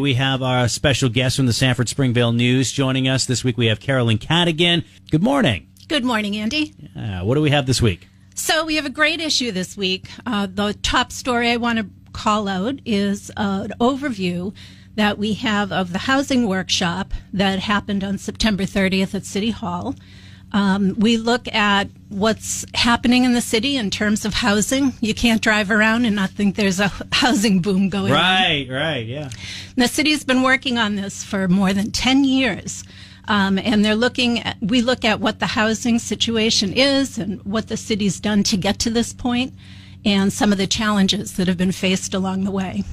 We have our special guest from the Sanford Springvale News joining us. This week we have Carolyn Cadigan. Good morning. Good morning, Andy. What do we have this week? So we have a great issue this week. The top story I want to call out is an overview that we have of the housing workshop that happened on September 30th at City Hall. We look at what's happening in the city in terms of housing. You can't drive around and not think there's a housing boom going on. Right, yeah. The city's been working on this for more than 10 years. And we look at what the housing situation is and what the city's done to get to this point and some of the challenges that have been faced along the way.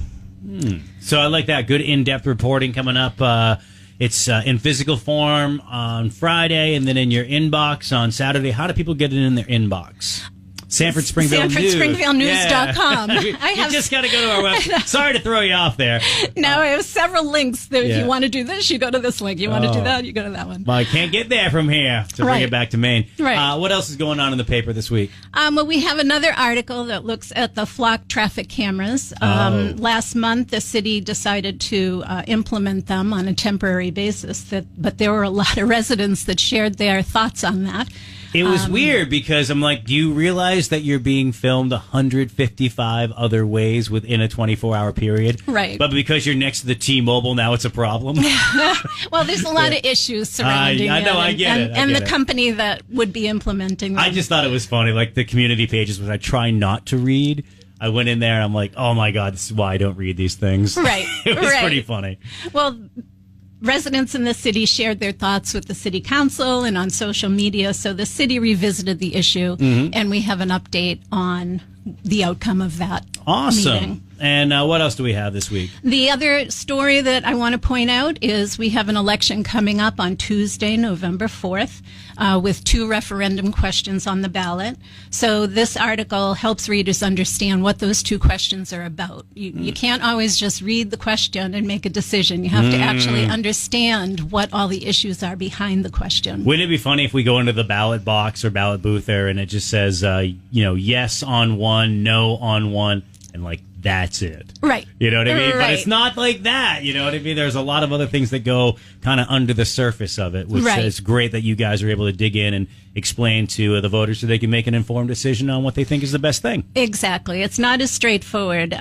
So I like that. Good in-depth reporting coming up. It's in physical form on Friday and then in your inbox on Saturday. How do people get it in their inbox? Sanford Springvale News. SanfordSpringvaleNews.com. You just got to go to our website. Sorry to throw you off there. No, I have several links. If you want to do this, you go to this link. You want to do that, you go to that one. Well, I can't get there from here to bring it back to Maine. Right. What else is going on in the paper this week? Well, we have another article that looks at the flock traffic cameras. Last month, the city decided to implement them on a temporary basis, but there were a lot of residents that shared their thoughts on that. It was weird because I'm like, do you realize that you're being filmed 155 other ways within a 24-hour period? Right. But because you're next to the T-Mobile, now it's a problem? Well, there's a lot of issues surrounding it. I know, I get it. And the company that would be implementing them. I just thought it was funny. Like the community pages, which I try not to read. I went in there and I'm like, oh my God, this is why I don't read these things. Right. It was pretty funny. Well, residents in the city shared their thoughts with the city council and on social media, so the city revisited the issue, and we have an update on the outcome of that meeting. And what else do we have this week? The other story that I want to point out is we have an election coming up on Tuesday, November 4th, with 2 referendum questions on the ballot. So this article helps readers understand what those 2 questions are about. You can't always just read the question and make a decision. You have to actually understand what all the issues are behind the question. Wouldn't it be funny if we go into the ballot box or ballot booth there and it just says, yes on one, no on one, and like, that's it. Right. You know what I mean? Right. But it's not like that. You know what I mean? There's a lot of other things that go kind of under the surface of it, which is great that you guys are able to dig in and explain to the voters so they can make an informed decision on what they think is the best thing. Exactly. It's not as straightforward.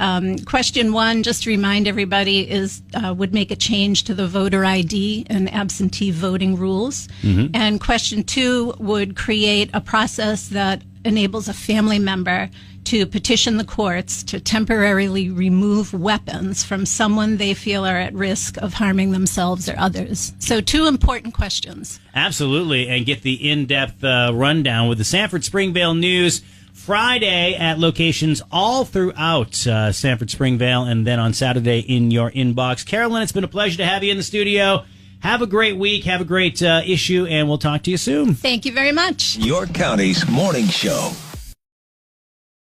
Question 1, just to remind everybody, would make a change to the voter ID and absentee voting rules. And question 2 would create a process that enables a family member to petition the courts to temporarily remove weapons from someone they feel are at risk of harming themselves or others. So 2 important questions. Absolutely. And get the in-depth rundown with the Sanford Springvale News Friday at locations all throughout Sanford Springvale and then on Saturday in your inbox. Carolyn, it's been a pleasure to have you in the studio. Have a great week. Have a great issue, and we'll talk to you soon. Thank you very much. Your county's morning show.